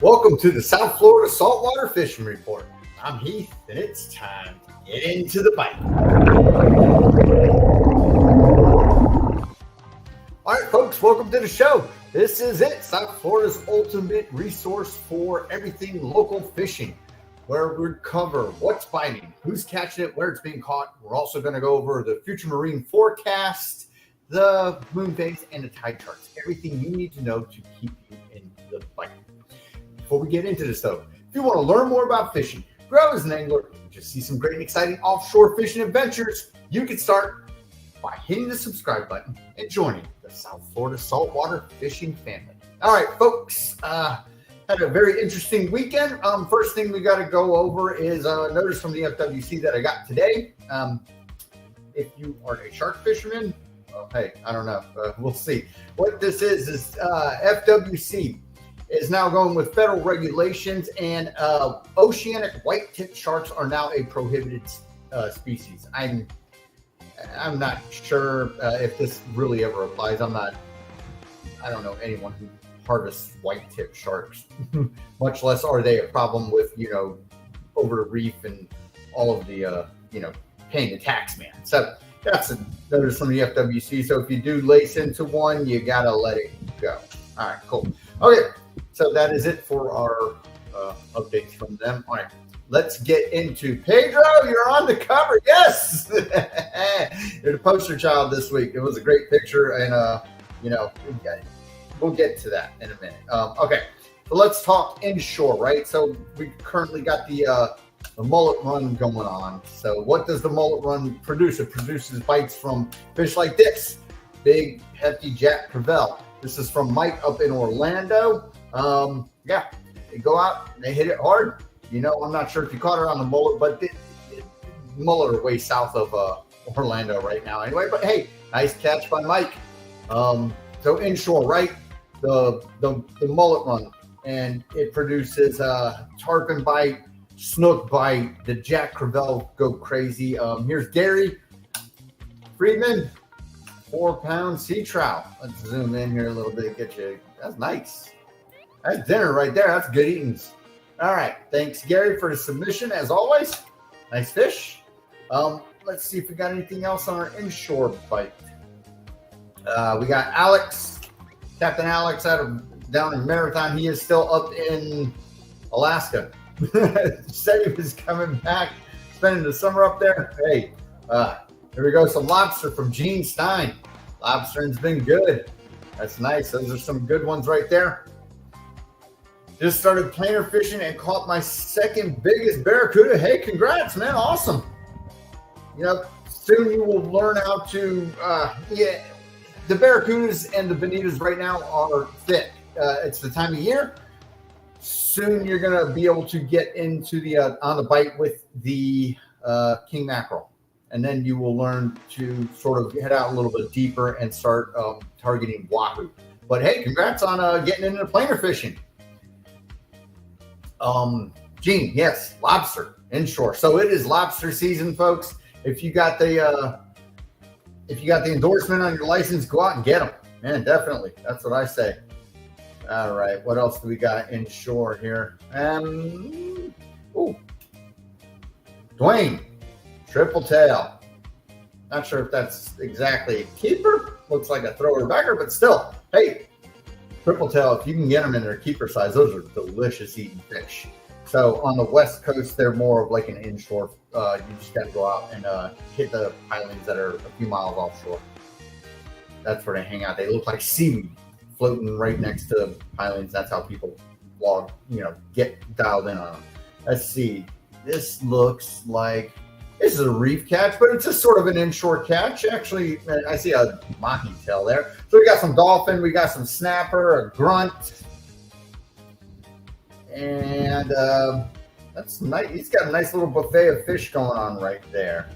Welcome to the South Florida Saltwater Fishing Report. I'm Heath, and it's time to get into the bite. All right, folks, welcome to the show. This is it, South Florida's ultimate resource for everything local fishing, where we cover what's biting, who's catching it, where it's being caught. We're also going to go over the future marine forecast, the moon phase, and the tide charts. Everything you need to know to keep you in the bite. Before we get into this, though, if you want to learn more about fishing, grow as an angler, and just see some great and exciting offshore fishing adventures, you can start by hitting the subscribe button and joining the South Florida Saltwater Fishing family. All right, folks, had a very interesting weekend. First thing we got to go over is a notice from the FWC that I got today. If you are a shark fisherman, well, hey, I don't know. We'll see. What this is FWC is now going with federal regulations, and oceanic white-tipped sharks are now a prohibited species. I'm not sure if this really ever applies. I don't know anyone who harvests white-tipped sharks, much less are they a problem with, over the reef and all of the, paying the tax man. So that's a notice from the FWC. So if you do lace into one, you got to let it go. All right, cool. Okay. So that is it for our updates from them. All right, let's get into Pedro. You're on the cover. Yes, you're the poster child this week. It was a great picture, and we'll get to that in a minute. Okay, so let's talk inshore, right? So we currently got the mullet run going on. So what does the mullet run produce? It produces bites from fish like this, big hefty jack crevalle. This is from Mike up in Orlando. They go out and they hit it hard. I'm not sure if you caught her on the mullet, but the mullet are way south of Orlando right now anyway. But hey, nice catch by Mike. So inshore, right? The mullet run, and it produces tarpon bite, snook bite, the jack crevalle go crazy. Here's Gary Friedman, 4-pound sea trout. Let's zoom in here a little bit, get you. That's nice. That's dinner right there. That's good eatings. All right. Thanks, Gary, for the submission, as always. Nice fish. Let's see if we got anything else on our inshore bite. We got Alex, Captain Alex, down in Marathon. He is still up in Alaska. Said he was coming back, spending the summer up there. Hey, here we go. Some lobster from Gene Stein. Lobstering's been good. That's nice. Those are some good ones right there. Just started planer fishing and caught my second biggest barracuda. Hey, congrats, man. Awesome. Soon you will learn how to, the barracudas and the bonitas right now are thick. It's the time of year. Soon you're going to be able to get into the, on the bite with the king mackerel. And then you will learn to sort of head out a little bit deeper and start targeting wahoo. But hey, congrats on getting into planer fishing. Gene, yes, lobster inshore. So it is lobster season, folks. If you got the endorsement on your license, go out and get them. Man, definitely. That's what I say. All right, what else do we got inshore here? Dwayne, triple tail. Not sure if that's exactly a keeper. Looks like a thrower backer, but still, hey, triple tail, if you can get them in their keeper size, those are delicious eating fish. So on the West Coast, they're more of like an inshore. You just got to go out and hit the pilings that are a few miles offshore. That's where they hang out. They look like seaweed floating right next to pilings. That's how people get dialed in on them. Let's see. This looks like this is a reef catch, but it's just sort of an inshore catch. Actually, I see a mahi tail there. So we got some dolphin, we got some snapper, a grunt, and that's nice. He's got a nice little buffet of fish going on right there.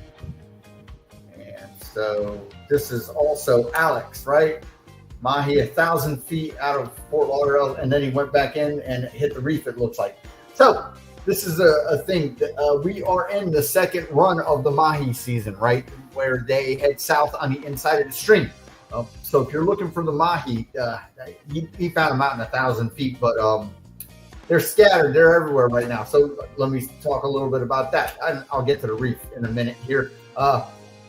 And so this is also Alex, right? Mahi 1,000 feet out of Fort Lauderdale, and then he went back in and hit the reef, it looks like. So this is a thing that we are in the second run of the mahi season, right? Where they head south on the inside of the stream. So if you're looking for the mahi, he found them out in 1,000 feet, but they're scattered. They're everywhere right now. So let me talk a little bit about that. I'll get to the reef in a minute here.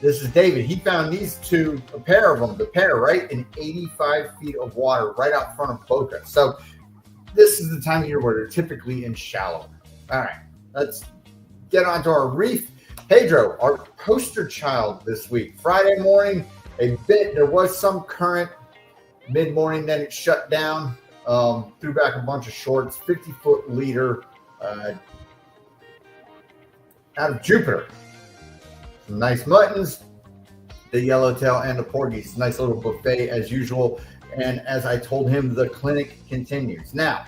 This is David. He found these two, a pair of them, the pair, right, in 85 feet of water right out front of BOCA. So this is the time of year where they're typically in shallow. All right, let's get on to our reef. Pedro, our poster child this week. Friday morning, there was some current. Mid-morning, then it shut down. Threw back a bunch of shorts, 50-foot leader out of Jupiter. Some nice muttons, the yellowtail and the porgies. Nice little buffet as usual. And as I told him, the clinic continues. Now,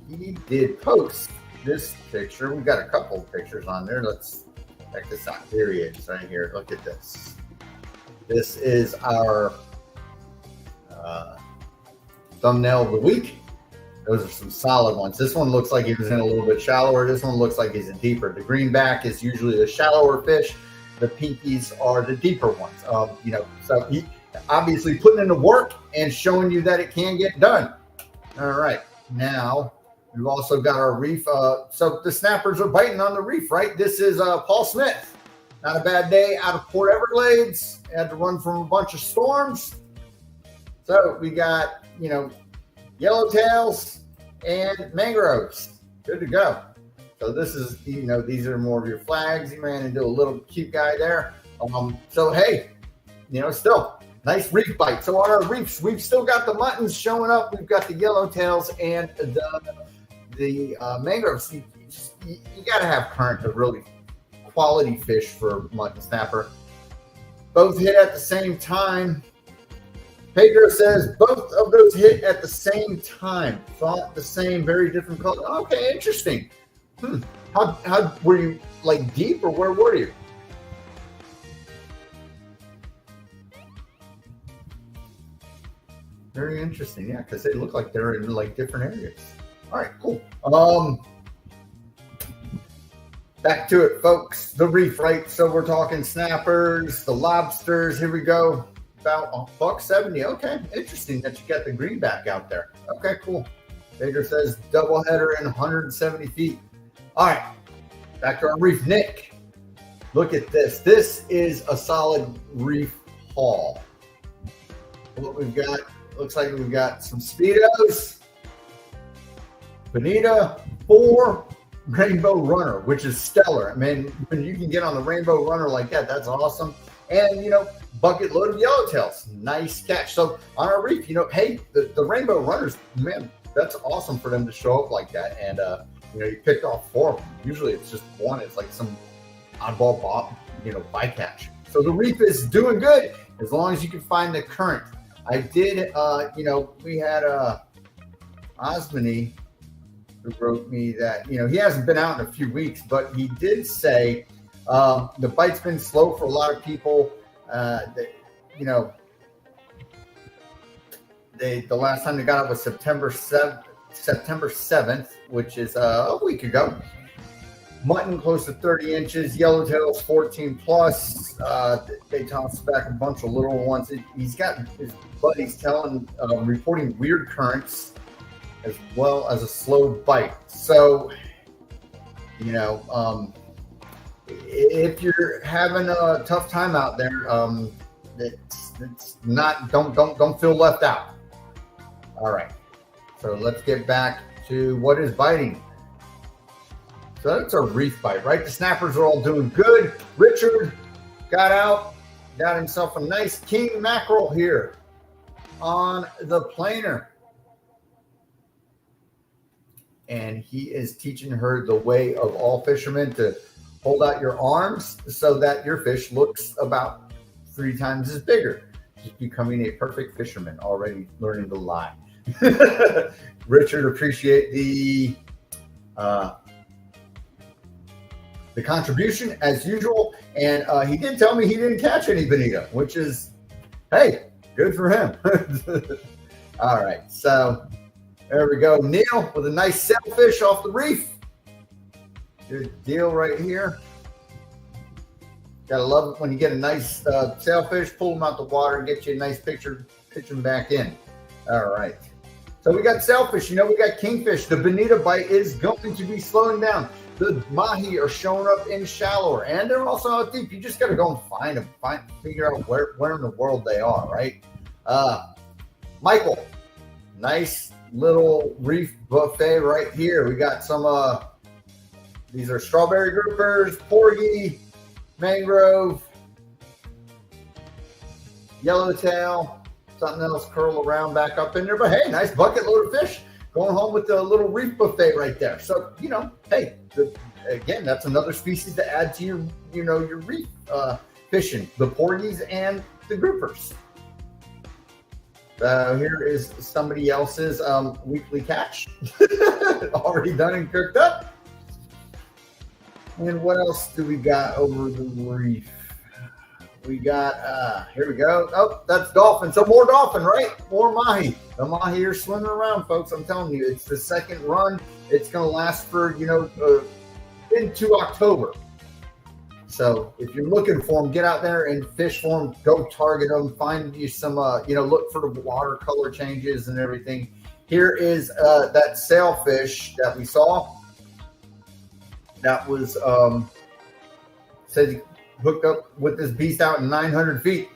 he did post this picture. We've got a couple of pictures on there. Let's check this out. Here he is right here. Look at this. This is our thumbnail of the week. Those are some solid ones. This one looks like he was in a little bit shallower. This one looks like he's in deeper. The greenback is usually the shallower fish. The pinkies are the deeper ones. So he obviously putting in the work and showing you that it can get done. All right, now we've also got our reef. So the snappers are biting on the reef, right? This is Paul Smith. Not a bad day out of Port Everglades. Had to run from a bunch of storms. So we got, yellowtails and mangroves. Good to go. So this is, these are more of your flags. You ran into a little cute guy there. So, hey, still nice reef bite. So on our reefs, we've still got the muttons showing up. We've got the yellowtails and the mangroves. You got to have current to really quality fish for mutton snapper. Both hit at the same time. Pedro says both of those hit at the same time. Thought the same, very different color. Okay, interesting. How were you, like, deep, or where were you? Very interesting, yeah, because they look like they're in like different areas. All right, cool. Back to it, folks. The reef, right? So we're talking snappers, the lobsters. Here we go. About $1.70. Okay, interesting that you got the greenback out there. Okay, cool. Pedro says doubleheader in 170 feet. All right, back to our reef. Nick, look at this. This is a solid reef haul. What we've got, looks like we've got some Speedos, Bonita, 4 Rainbow Runner, which is stellar. I mean, when you can get on the Rainbow Runner like that, that's awesome. And, bucket load of yellowtails. Nice catch. So on our reef, hey, the Rainbow Runners, man, that's awesome for them to show up like that. And, you picked off 4 of them. Usually it's just one. It's like some oddball bycatch. So the reef is doing good as long as you can find the current. I did, we had Osmany who wrote me that, he hasn't been out in a few weeks, but he did say the bite's been slow for a lot of people. The last time they got it was September 7th, which is a week ago. Mutton close to 30 inches, yellowtails 14 plus. They tossed back a bunch of little ones. He's got his buddies reporting weird currents as well as a slow bite. So, if you're having a tough time out there, it's not, don't feel left out. All right. So let's get back to what is biting. So that's a reef bite, right? The snappers are all doing good. Richard got out, got himself a nice king mackerel here on the planer. And he is teaching her the way of all fishermen to hold out your arms so that your fish looks about 3 times as bigger. Just becoming a perfect fisherman, already learning to lie. Richard, appreciate the contribution as usual. And he did tell me he didn't catch any bonita, which is, hey, good for him. All right, so there we go. Neil with a nice sailfish off the reef. Good deal right here. Gotta love it when you get a nice sailfish, pull them out the water and get you a nice picture, pitch them back in. All right. So we got sailfish, we got kingfish. The bonita bite is going to be slowing down. The mahi are showing up in shallower, and they're also out deep. You just got to go and find them, figure out where in the world they are, right? Michael, nice little reef buffet right here. We got some, these are strawberry groupers, porgy, mangrove, yellowtail, something else curl around back up in there. But hey, nice bucket load of fish going home with the little reef buffet right there. So, hey, again, that's another species to add to your, your reef fishing, the porgies and the groupers. Here is somebody else's weekly catch, already done and cooked up. And what else do we got over the reef? We got, here we go. Oh, that's dolphin. So more dolphin, right? More mahi. The mahi are swimming around, folks. I'm telling you, it's the second run. It's going to last for, into October. So if you're looking for them, get out there and fish for them. Go target them. Find you some, look for the watercolor changes and everything. Here is that sailfish that we saw. That was said hooked up with this beast out in 900 feet.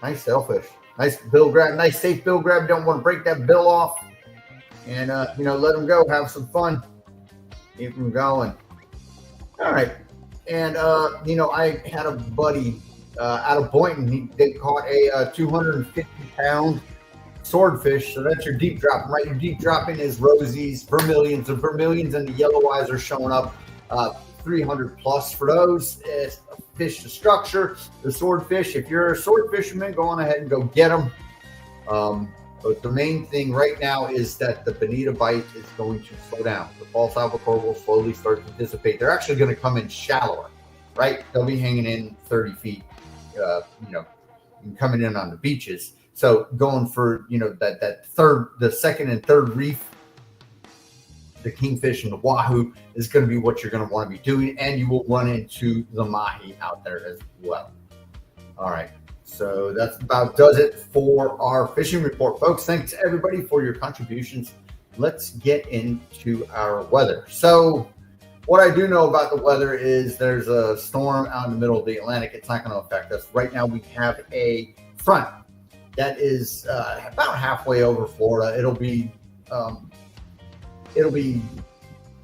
Nice sailfish. Nice bill grab. Nice safe bill grab. Don't want to break that bill off. And, let them go. Have some fun. Keep them going. All right. And, I had a buddy out of Boynton. They caught a 250-pound swordfish. So that's your deep drop, right? Your deep dropping is rosies, vermilions. The vermilions and the yellow eyes are showing up. 300 plus for those. It's a fish to structure. The swordfish, if you're a sword fisherman, go on ahead and go get them. But the main thing right now is that the bonita bite is going to slow down. The false albacore will slowly start to dissipate. They're actually going to come in shallower, right? They'll be hanging in 30 feet, and coming in on the beaches. So going for, the second and third reef, the kingfish and the wahoo is going to be what you're going to want to be doing. And you will run into the mahi out there as well. All right. So that's about does it for our fishing report, folks. Thanks everybody for your contributions. Let's get into our weather. So what I do know about the weather is there's a storm out in the middle of the Atlantic. It's not going to affect us. Right now we have a front that is about halfway over Florida. It'll be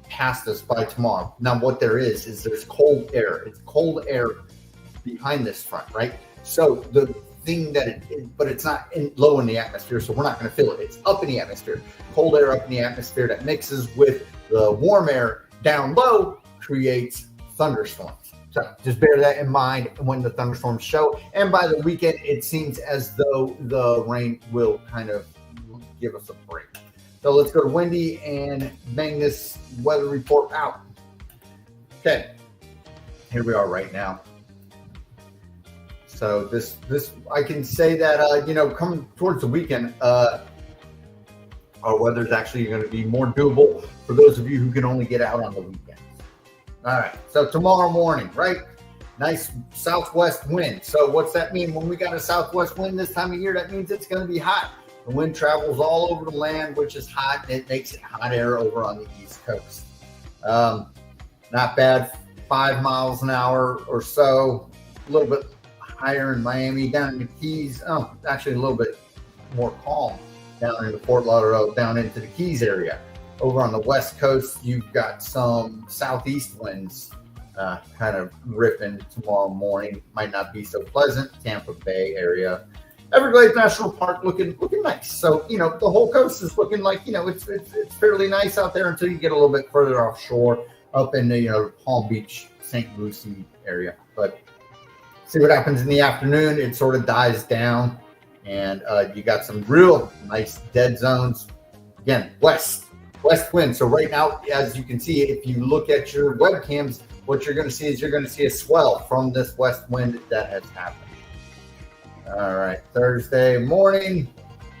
past us by tomorrow. Now what there is there's cold air. It's cold air behind this front, right? So the thing but it's not low in the atmosphere, so we're not going to feel it. It's up in the atmosphere. Cold air up in the atmosphere that mixes with the warm air down low creates thunderstorms. So just bear that in mind when the thunderstorms show. And by the weekend, it seems as though the rain will kind of give us a break. So let's go to Wendy and bang this weather report out. Okay, here we are right now. So this I can say that coming towards the weekend, our weather is actually going to be more doable for those of you who can only get out on the weekends. All right. So tomorrow morning, right? Nice southwest wind. So what's that mean? When we got a southwest wind this time of year, that means it's going to be hot. The wind travels all over the land, which is hot. And it makes it hot air over on the East Coast. Not bad. 5 miles an hour or so. A little bit higher in Miami, down in the Keys. Actually a little bit more calm down into Fort Lauderdale, down into the Keys area. Over on the West Coast, you've got some southeast winds kind of ripping tomorrow morning. Might not be so pleasant. Tampa Bay area, Everglades National Park looking nice. So the whole coast is looking like it's fairly nice out there until you get a little bit further offshore, up in the Palm Beach, St. Lucie area. But see what happens in the afternoon. It sort of dies down, and you got some real nice dead zones. Again, west wind. So right now, as you can see, if you look at your webcams, what you're going to see is a swell from this west wind that has happened. All right, Thursday morning,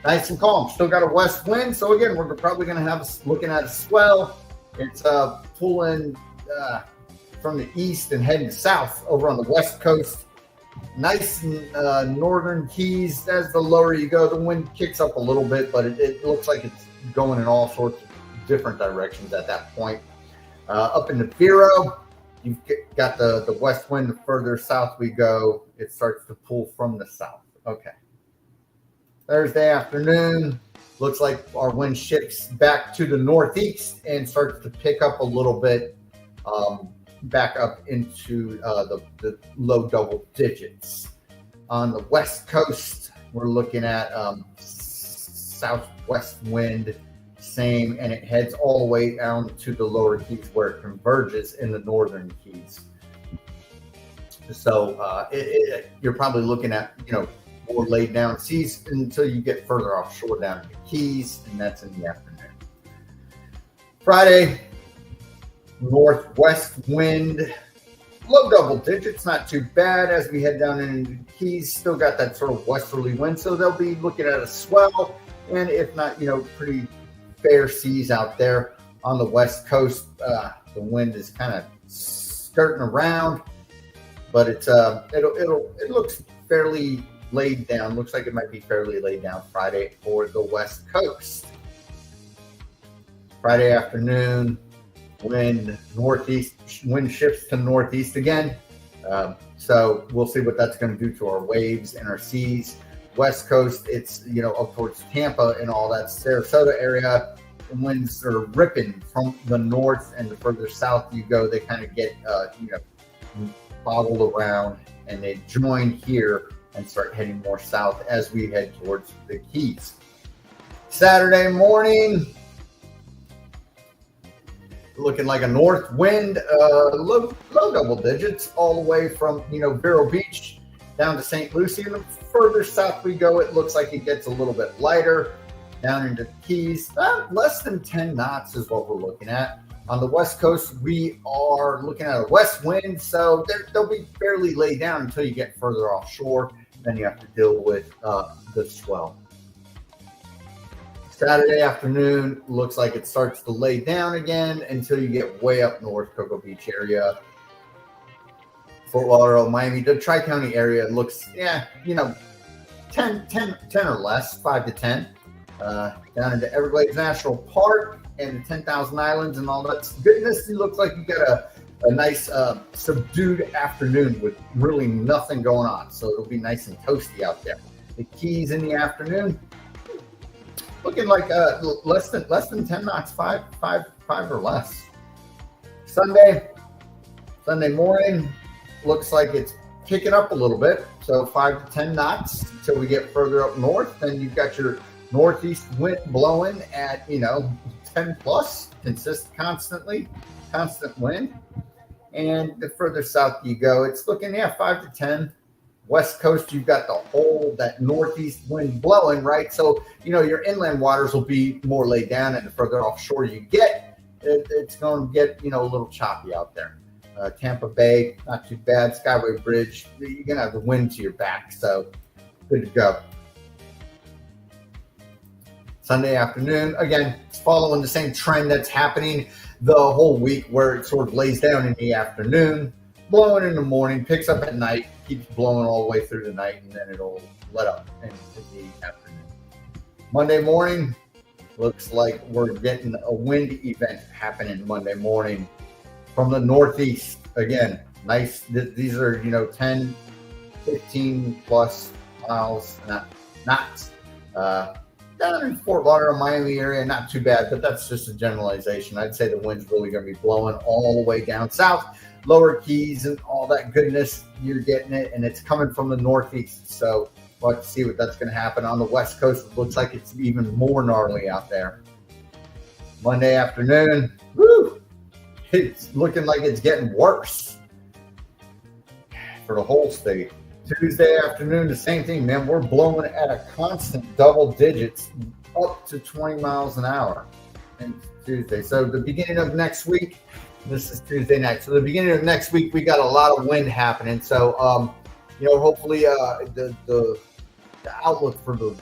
nice and calm. Still got a west wind. So again, we're probably going to have looking at a swell. It's pulling from the east and heading south over on the west coast. Nice northern Keys. As the lower you go, the wind kicks up a little bit, but it looks like it's going in all sorts of different directions at that point. Up in the Vero, you've got the west wind. The further south we go, it starts to pull from the south. Okay. Thursday afternoon, looks like our wind shifts back to the northeast and starts to pick up a little bit, back up into the low double digits. On the west coast, we're looking at southwest wind, same, and it heads all the way down to the lower Keys where it converges in the northern Keys. So you're probably looking at, more laid down seas until you get further offshore down to the Keys, and that's in the afternoon. Friday, northwest wind, low double digits, not too bad as we head down into the Keys. Still got that sort of westerly wind, so they'll be looking at a swell, and if not, pretty fair seas out there. On the west coast, the wind is kind of skirting around, but it looks fairly laid down. Looks like it might be fairly laid down Friday for the west coast. Friday afternoon, wind shifts to northeast again. So we'll see what that's going to do to our waves and our seas. West coast, it's up towards Tampa and all that Sarasota area. The winds are ripping from the north, and the further south you go, they kind of get boggled around, and they join here and start heading more south as we head towards the Keys. Saturday morning, looking like a north wind, low double digits all the way from Vero Beach down to St. Lucie. And the further south we go, it looks like it gets a little bit lighter down into the Keys. Less than 10 knots is what we're looking at. On the west coast, we are looking at a west wind, so they'll be fairly laid down until you get further offshore. Then you have to deal with the swell. Saturday afternoon looks like it starts to lay down again until you get way up north, Cocoa Beach area, Fort Lauderdale, Miami. The Tri-County area looks, 10 or less, 5 to 10. Down into Everglades National Park and the 10,000 Islands and all that goodness. It looks like you got a nice subdued afternoon with really nothing going on. So it'll be nice and toasty out there. The Keys in the afternoon, looking like less than 10 knots, five or less. Sunday morning looks like it's kicking up a little bit. So 5 to 10 knots until we get further up north. Then you've got your northeast wind blowing at 10 plus, constant wind. And the further south you go, it's looking 5 to 10. West coast, you've got that northeast wind blowing, right? So your inland waters will be more laid down, and the further offshore you get, it's going to get a little choppy out there. Tampa Bay, not too bad. Skyway Bridge, you're gonna have the wind to your back, so good to go. Sunday afternoon, again, it's following the same trend that's happening the whole week, where it sort of lays down in the afternoon, blowing in the morning, picks up at night, keeps blowing all the way through the night, and then it'll let up in the afternoon. Monday morning, looks like we're getting a wind event happening Monday morning from the northeast. Again, nice. These are 10, 15 plus miles, knots. Down in Fort Lauderdale, Miami area, not too bad, but that's just a generalization. I'd say the wind's really going to be blowing all the way down south, lower Keys, and all that goodness. You're getting it, and it's coming from the northeast. So we'll have to see what that's going to happen. On the west coast, it looks like it's even more gnarly out there. Monday afternoon, it's looking like it's getting worse for the whole state. Tuesday afternoon, the same thing, man. We're blowing at a constant double digits up to 20 miles an hour. And Tuesday. So the beginning of next week, this is Tuesday night. So the beginning of next week, we got a lot of wind happening. So, hopefully the outlook for the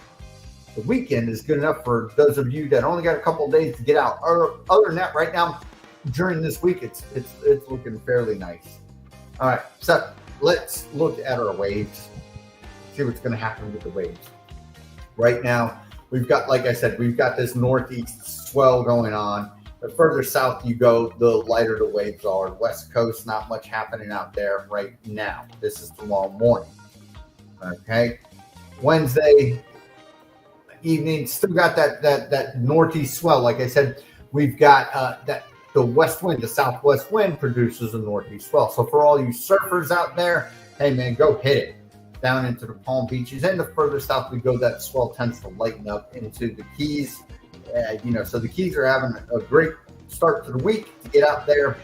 weekend is good enough for those of you that only got a couple of days to get out. Other than that, right now, during this week, it's looking fairly nice. All right. So let's look at our waves, see what's going to happen with the waves. Right now, we've got, like I said, we've got this northeast swell going on. The further south you go, the lighter the waves are. West Coast, not much happening out there right now. This is tomorrow morning. Okay. Wednesday evening, still got that northeast swell. Like I said, we've got that the west wind, the southwest wind produces a northeast swell. So for all you surfers out there, hey man, go hit it down into the Palm Beaches. And the further south we go, that swell tends to lighten up into the Keys. So the Keys are having a great start to the week to get out there.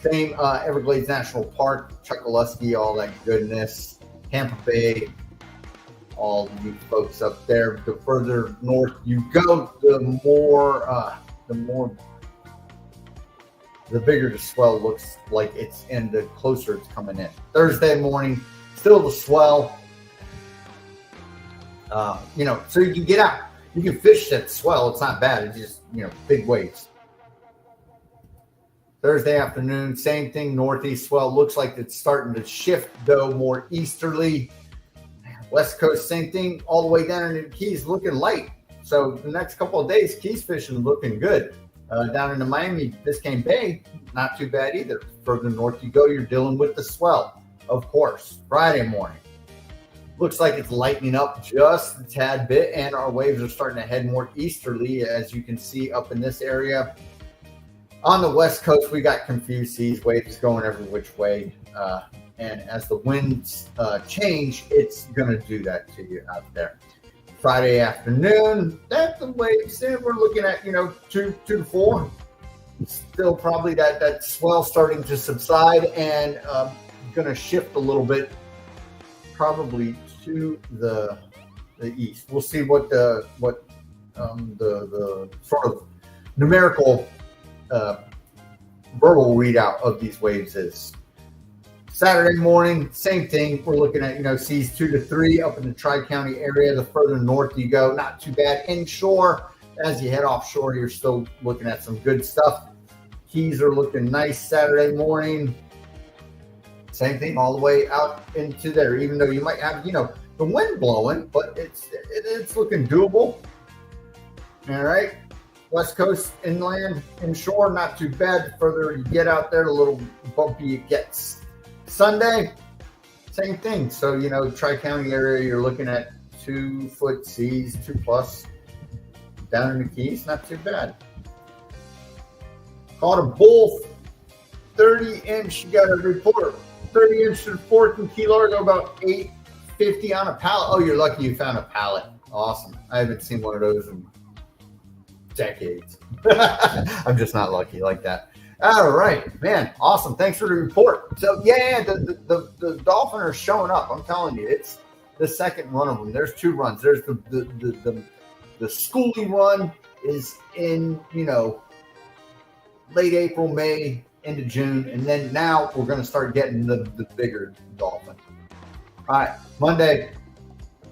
Same Everglades National Park, Chokoloskee, all that goodness. Tampa Bay, all you folks up there. The further north you go, the bigger the swell looks like it's and the closer it's coming in. Thursday morning, still the swell. So you can get out. You can fish that swell. It's not bad. It's just, big waves. Thursday afternoon, same thing. Northeast swell looks like it's starting to shift, though, more easterly. West Coast, same thing. All the way down in the Keys, looking light. So the next couple of days, Keys fishing looking good. Down in the Miami, Biscayne Bay, not too bad either. Further north you go, you're dealing with the swell, of course. Friday morning. Looks like it's lightening up just a tad bit, and our waves are starting to head more easterly, as you can see up in this area. On the West Coast, we got confused seas, waves going every which way. And as the winds change, it's going to do that to you out there. Friday afternoon, that's the waves. We're looking at, 2 to 4. Still probably that swell starting to subside and going to shift a little bit, probably to the east. We'll see what the sort of numerical verbal readout of these waves is. Saturday morning, same thing. We're looking at, seas 2 to 3 up in the Tri-County area. The further north you go, not too bad. Inshore, as you head offshore, you're still looking at some good stuff. Keys are looking nice Saturday morning. Same thing all the way out into there, even though you might have, the wind blowing, but it's looking doable. All right. West Coast inland, inshore, not too bad. The further you get out there, the little bumpy it gets. Sunday, same thing. So, Tri-County area, you're looking at 2-foot seas, 2+. Down in the Keys, not too bad. Caught a bull, 30-inch. You got a report. 30-inch to the 4th in Key Largo, about $8.50 on a pallet. Oh, you're lucky you found a pallet. Awesome. I haven't seen one of those in decades. I'm just not lucky like that. All right, man. Awesome. Thanks for the report. So, yeah, the dolphin are showing up. I'm telling you, it's the second run of them. There's 2 runs. There's the schoolie run is in, late April, May, into June. And then now we're going to start getting the bigger dolphin. All right, Monday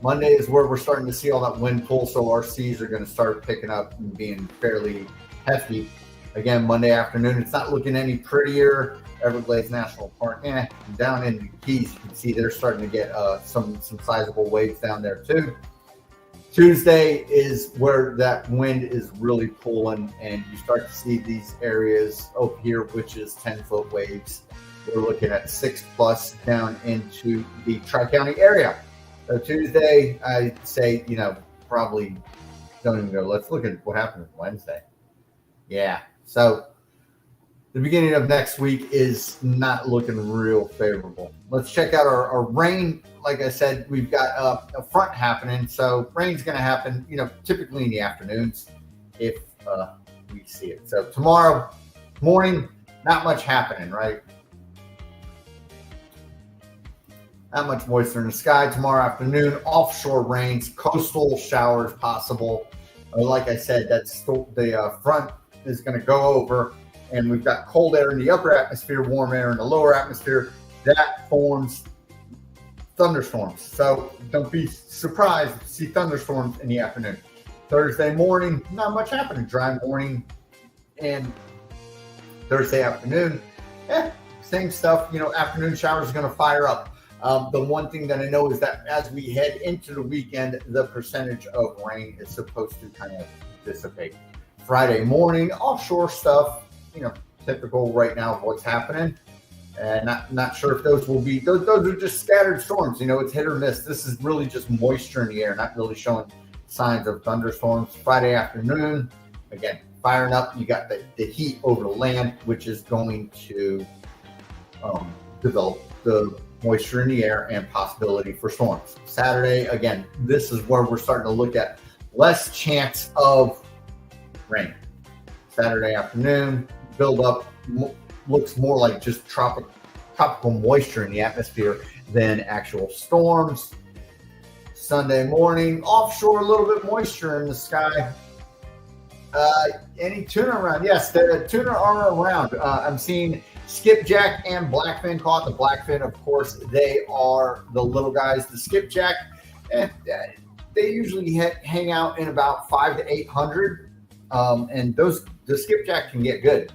is where we're starting to see all that wind pull. So our seas are going to start picking up and being fairly hefty. Again, Monday afternoon, it's not looking any prettier. Everglades National Park, down in the Keys, you can see they're starting to get some sizable waves down there too. Tuesday is where that wind is really pulling, and you start to see these areas over here, which is 10-foot waves. We're looking at 6+ down into the Tri-County area. So Tuesday, I'd say, probably don't even go. Let's look at what happened Wednesday. Yeah. So the beginning of next week is not looking real favorable. Let's check out our rain. Like I said, we've got a front happening. So rain's going to happen, typically in the afternoons if we see it. So tomorrow morning, not much happening, right? Not much moisture in the sky. Tomorrow afternoon, offshore rains, coastal showers possible. Like I said, that's the front is going to go over, and we've got cold air in the upper atmosphere, warm air in the lower atmosphere. That forms thunderstorms. So don't be surprised to see thunderstorms in the afternoon. Thursday morning, not much happening. Dry morning, and Thursday afternoon, same stuff. Afternoon showers are going to fire up. The one thing that I know is that as we head into the weekend, the percentage of rain is supposed to kind of dissipate. Friday morning, offshore stuff, typical right now of what's happening. And not sure if those will be, those are just scattered storms. It's hit or miss. This is really just moisture in the air, not really showing signs of thunderstorms. Friday afternoon, again, firing up. You got the heat over the land, which is going to develop the moisture in the air and possibility for storms. Saturday, again, this is where we're starting to look at less chance of rain. Saturday afternoon, build up looks more like just tropical moisture in the atmosphere than actual storms. Sunday morning, offshore, a little bit moisture in the sky. Any tuna around? Yes, the tuna are around. I'm seeing skipjack and blackfin caught. The blackfin, of course, they are the little guys. The skipjack, they usually hang out in about 500 to 800, and the skipjack can get good.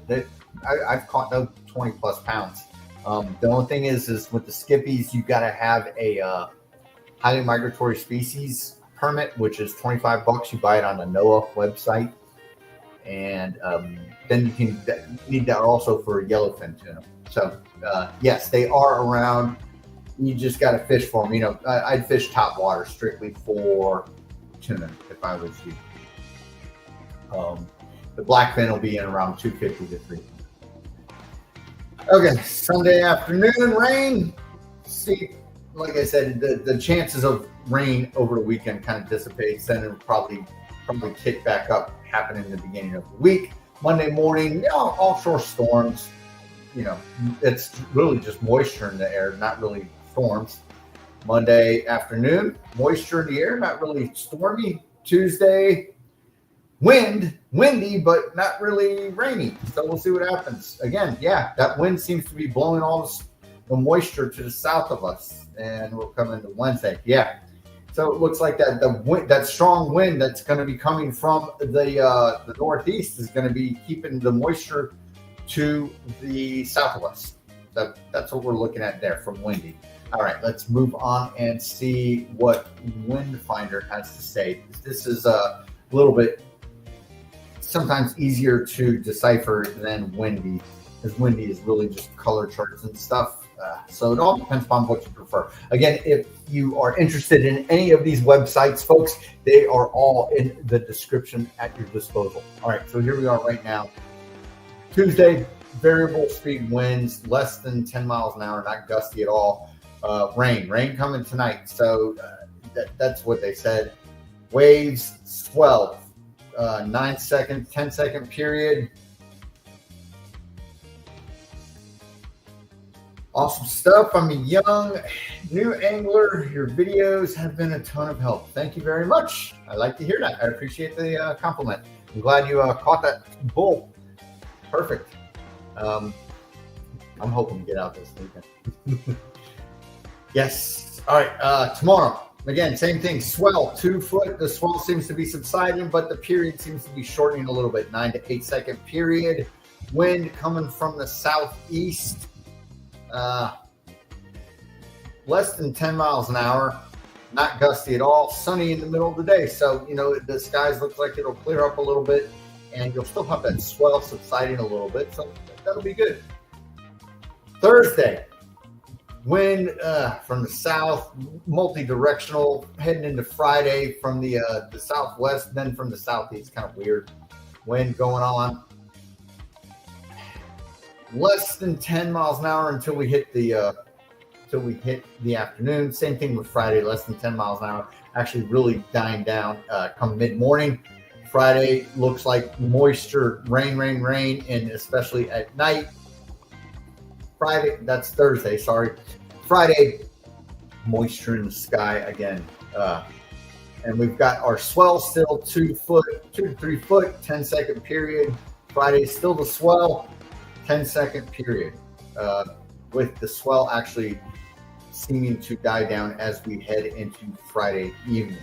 I've caught those 20 plus pounds. The only thing is with the skippies, you got to have a highly migratory species permit, which is $25. You buy it on the NOAA website. And then you need that also for yellowfin tuna. So yes, they are around. You just got to fish for them. I'd fish top water strictly for tuna if I was you. The blackfin will be in around 250 to 300. Okay, Sunday afternoon rain. See, like I said, the chances of rain over the weekend kind of dissipates. Then it'll probably kick back up, happen in the beginning of the week. Monday morning, offshore storms. It's really just moisture in the air, not really storms. Monday afternoon, moisture in the air, not really stormy. Tuesday, windy, but not really rainy. So we'll see what happens. Again, that wind seems to be blowing all the moisture to the south of us, and we'll come into Wednesday. So it looks like that strong wind that's going to be coming from the northeast is going to be keeping the moisture to the south of us. That's what we're looking at there from windy. All right, let's move on and see what WindFinder has to say. This is a little bit sometimes easier to decipher than windy, because windy is really just color charts and stuff. So it all depends upon what you prefer. Again, if you are interested in any of these websites, folks, they are all in the description at your disposal. All right, so here we are right now. Tuesday, variable speed winds, less than 10 miles an hour, not gusty at all. Rain coming tonight. So that's what they said. Waves swell, 9 second, 10-second period. Awesome stuff. I'm a young, new angler. Your videos have been a ton of help. Thank you very much. I like to hear that. I appreciate the compliment. I'm glad you caught that bull. Perfect. I'm hoping to get out this weekend. Yes. All right. Tomorrow, again, same thing. Swell, 2 foot. The swell seems to be subsiding, but the period seems to be shortening a little bit. 9 to 8 second period. Wind coming from the southeast. Less than 10 miles an hour, not gusty at all, sunny in the middle of the day. So, the skies look like it'll clear up a little bit, and you'll still have that swell subsiding a little bit. So that'll be good. Thursday, wind from the south, multi-directional, heading into Friday from the southwest, then from the southeast. Kind of weird wind going on. Less than 10 miles an hour until we hit the afternoon. Same thing with Friday, less than 10 miles an hour. Actually really dying down come mid-morning. Friday looks like moisture, rain, and especially at night. That's Thursday, sorry. Friday, moisture in the sky again. And we've got our swell still 2 to 3 foot, 10-second period. Friday, still the swell. 10-second period, with the swell actually seeming to die down as we head into Friday evening.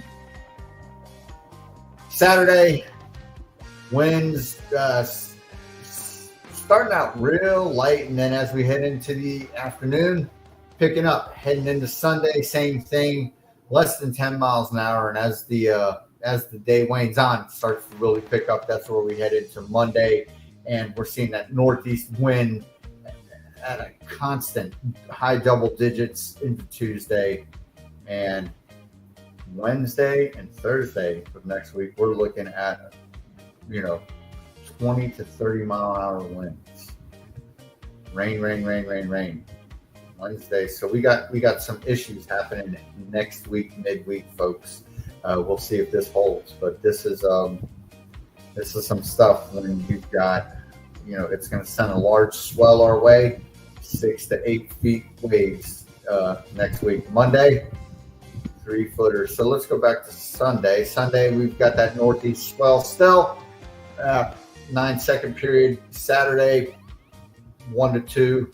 Saturday, winds starting out real light, and then as we head into the afternoon, picking up, heading into Sunday, same thing, less than 10 miles an hour. And as the day wanes on, it starts to really pick up. That's where we head into Monday, and we're seeing that northeast wind at a constant high double digits into Tuesday. And Wednesday and Thursday of next week, we're looking at 20 to 30 mile an hour winds. Rain. Wednesday. So we got some issues happening next week, midweek, folks. We'll see if this holds, but this is some stuff when you've got, it's going to send a large swell our way, 6 to 8 feet waves next week. Monday, 3-footers. So let's go back to Sunday. Sunday, we've got that northeast swell still, 9-second period. Saturday, 1 to 2.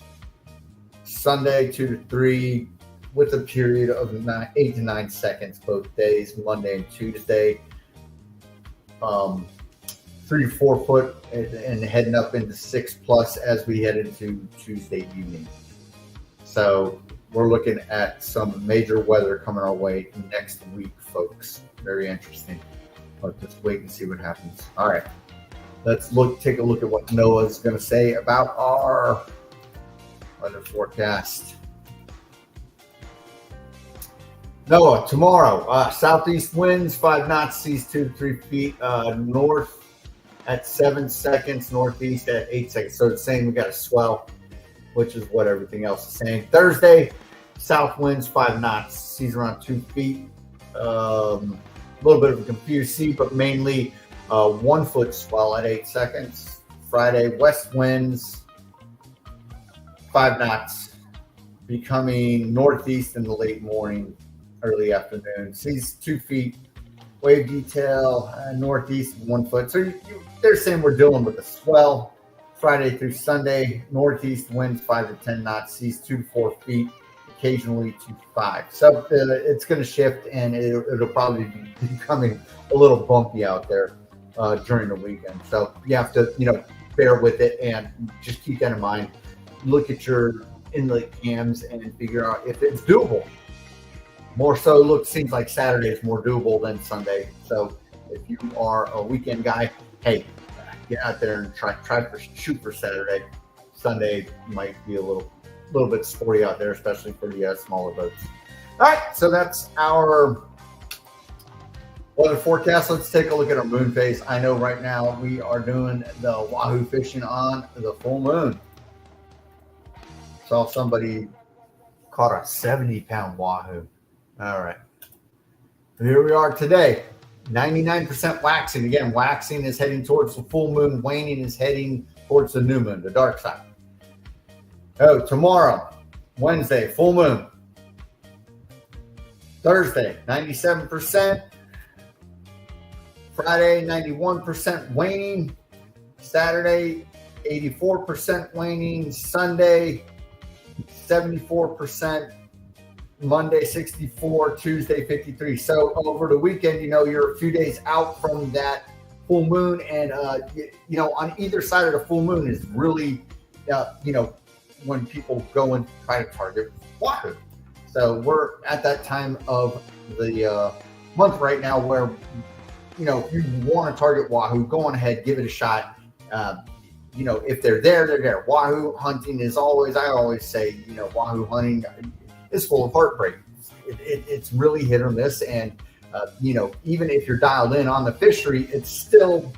Sunday, 2 to 3, with a period of 8 to 9 seconds both days, Monday and Tuesday. 3 to 4 foot and heading up into 6+ as we head into Tuesday evening. So we're looking at some major weather coming our way next week, folks. Very interesting. But just wait and see what happens. All right. Let's take a look at what NOAA is going to say about our weather forecast. NOAA, tomorrow, southeast winds, 5 knots, seas 2 to 3 feet, north at 7 seconds, northeast at 8 seconds. So it's saying we got a swell, which is what everything else is saying. Thursday, south winds, 5 knots, seas around 2 feet. A little bit of a confused sea, but mainly 1 foot swell at 8 seconds. Friday, west winds, 5 knots, becoming northeast in the late morning, early afternoon. Seas 2 feet. Wave detail, northeast 1 foot. So they're saying we're dealing with a swell. Friday through Sunday, northeast winds 5 to 10 knots, seas 2 to 4 feet, occasionally to 5. So it's going to shift, and it'll probably be becoming a little bumpy out there during the weekend. So you have to, bear with it and just keep that in mind. Look at your inlet cams and figure out if it's doable. More so, seems like Saturday is more doable than Sunday. So if you are a weekend guy, hey, get out there and shoot for Saturday. Sunday might be a little bit sporty out there, especially for the smaller boats. All right, so that's our weather forecast. Let's take a look at our moon phase. I know right now we are doing the wahoo fishing on the full moon. Saw somebody caught a 70-pound wahoo. All right. Here we are today. 99% waxing. Again, waxing is heading towards the full moon. Waning is heading towards the new moon, the dark side. Oh, tomorrow, Wednesday, full moon. Thursday, 97%. Friday, 91% waning. Saturday, 84% waning. Sunday, 74%. Monday 64, Tuesday 53. So over the weekend, you're a few days out from that full moon, and on either side of the full moon is really when people go and try to target wahoo. So we're at that time of the month right now where if you want to target wahoo, go on ahead, give it a shot. If they're there, they're there. Wahoo hunting is always, I always say, wahoo hunting is full of heartbreak. It's really hit or miss, and even if you're dialed in on the fishery, it's going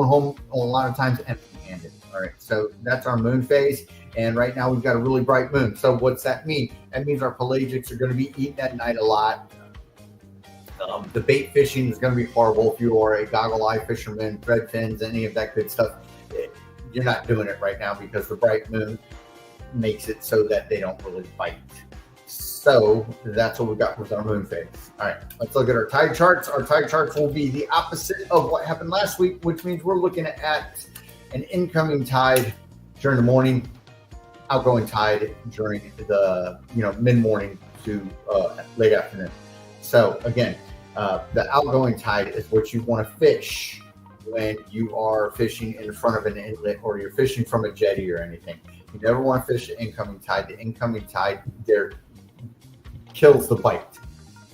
home a lot of times empty-handed. All right, so that's our moon phase, and right now we've got a really bright moon. So what's that mean? That means our pelagics are going to be eating at night a lot. The bait fishing is going to be horrible if you are a goggle eye fisherman, thread fins, any of that good stuff. You're not doing it right now because the bright moon makes it so that they don't really bite. So that's what we got with our moon phase. All right, let's look at our tide charts. Our tide charts will be the opposite of what happened last week, which means we're looking at an incoming tide during the morning, outgoing tide during the mid-morning to late afternoon. So again, the outgoing tide is what you want to fish when you are fishing in front of an inlet or you're fishing from a jetty or anything. You never want to fish the incoming tide. The incoming tide there kills the bite.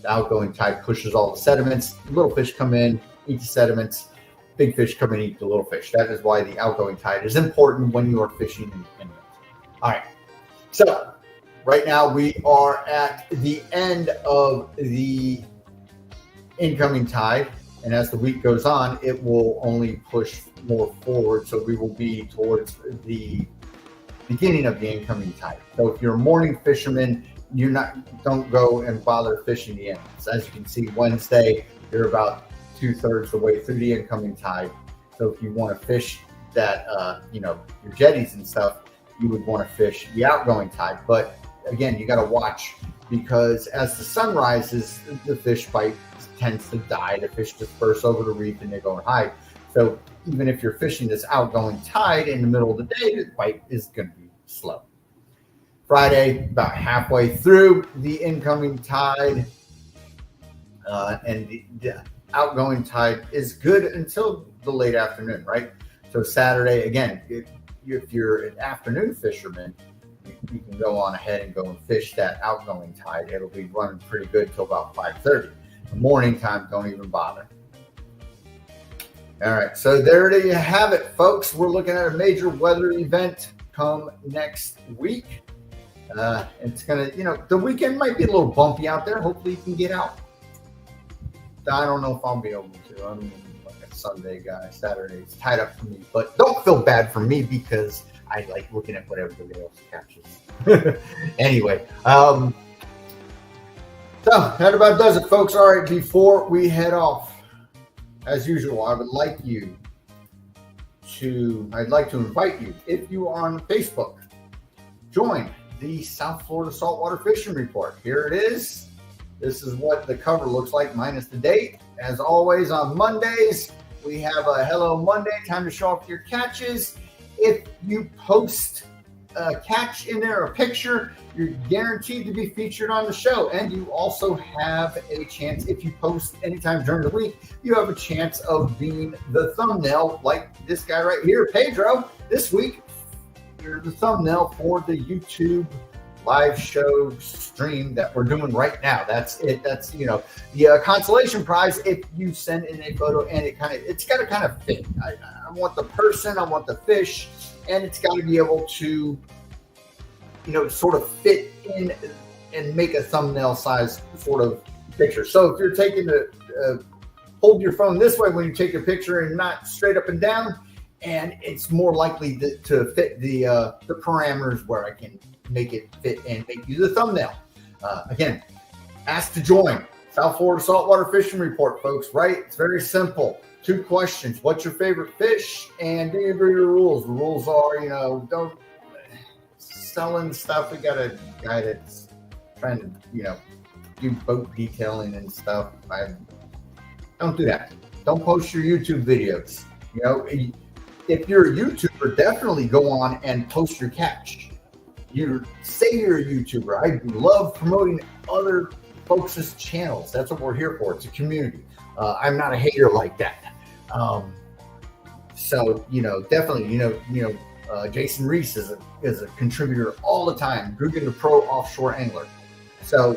The outgoing tide pushes all the sediments. Little fish come in, eat the sediments. Big fish come in, eat the little fish. That is why the outgoing tide is important when you are fishing in the inlet. All right. So right now we are at the end of the incoming tide. And as the week goes on, it will only push more forward. So we will be towards the beginning of the incoming tide. So if you're a morning fisherman, don't go and bother fishing the inlets. As you can see, Wednesday, you're about 2/3 the way through the incoming tide. So if you want to fish that, your jetties and stuff, you would want to fish the outgoing tide. But again, you got to watch, because as the sun rises, the fish bite tends to die. The fish disperse over the reef and they go and hide. So even if you're fishing this outgoing tide in the middle of the day, the bite is going to be slow. Friday, about halfway through the incoming tide, and the outgoing tide is good until the late afternoon, right? So Saturday, again, if you're an afternoon fisherman, you can go on ahead and go and fish that outgoing tide. It'll be running pretty good till about 5:30. The morning time, don't even bother. All right, so there you have it, folks. We're looking at a major weather event come next week. It's gonna, the weekend might be a little bumpy out there. Hopefully you can get out. I don't know if I'll be able to. I'm like a Sunday guy. Saturday's tied up for me, but don't feel bad for me because I like looking at what everybody else catches. Anyway, so that about does it, folks. All right, before we head off, as usual, I'd like to invite you, if you are on Facebook, join the South Florida Saltwater Fishing Report. Here it is. This is what the cover looks like minus the date. As always, on Mondays, we have a Hello Monday, time to show off your catches. If you post a catch in there, a picture, you're guaranteed to be featured on the show. And you also have a chance, if you post anytime during the week, you have a chance of being the thumbnail, like this guy right here, Pedro. This week, you're the thumbnail for the YouTube live show stream that we're doing right now. That's it. That's, the consolation prize if you send in a photo and it's got to kind of fit. I want the person, I want the fish, and it's got to be able to, sort of fit in and make a thumbnail size sort of picture. So if you're taking hold your phone this way when you take your picture and not straight up and down, and it's more likely to fit the parameters where I can make it fit and make you the thumbnail. Again, ask to join South Florida Saltwater Fishing Report, folks, right? It's very simple. 2 questions. What's your favorite fish? And do you agree with the rules? The rules are, don't selling stuff. We got a guy that's trying to, do boat detailing and stuff. Don't do that. Don't post your YouTube videos. If you're a YouTuber, definitely go on and post your catch. Say you're a YouTuber. I love promoting other folks' channels. That's what we're here for. It's a community. I'm not a hater like that. So definitely, Jason Reef is a contributor all the time. Guggen the Pro Offshore Angler. So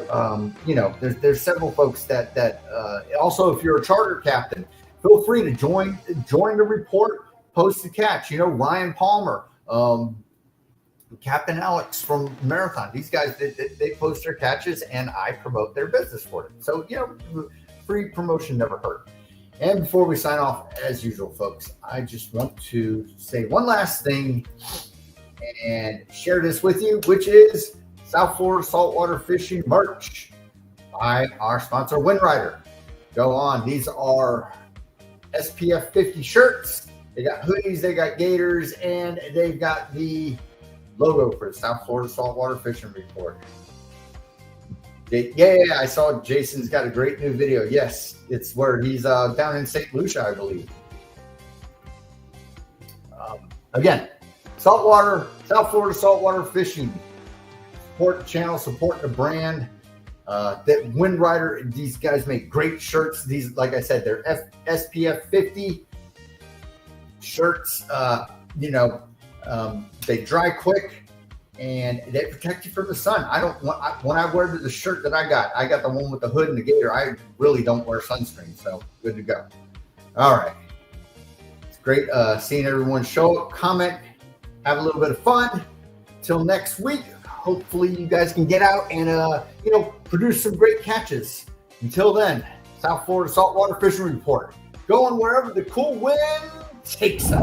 there's several folks that also, if you're a charter captain, feel free to join the report. Post the catch. Ryan Palmer, Captain Alex from Marathon. These guys, they post their catches, and I promote their business for them. So free promotion never hurt. And before we sign off, as usual, folks, I just want to say one last thing and share this with you, which is South Florida Saltwater Fishing merch by our sponsor, WindRider. Go on. These are SPF 50 shirts. They got hoodies, they got gaiters, and they've got the logo for the South Florida Saltwater Fishing Report. Yeah, I saw Jason's got a great new video. Yes, it's where he's down in St. Lucia, I believe. Again, South Florida Saltwater Fishing. Support the channel, support the brand. That WindRider, these guys make great shirts. These, like I said, they're SPF 50. shirts, they dry quick and they protect you from the sun. When I wear the shirt that I got the one with the hood and the gator. I really don't wear sunscreen, so good to go. All right. It's great seeing everyone show up, comment, have a little bit of fun. Till next week, hopefully you guys can get out and, produce some great catches. Until then, South Florida Saltwater Fishing Report. Going wherever the cool wind takes us.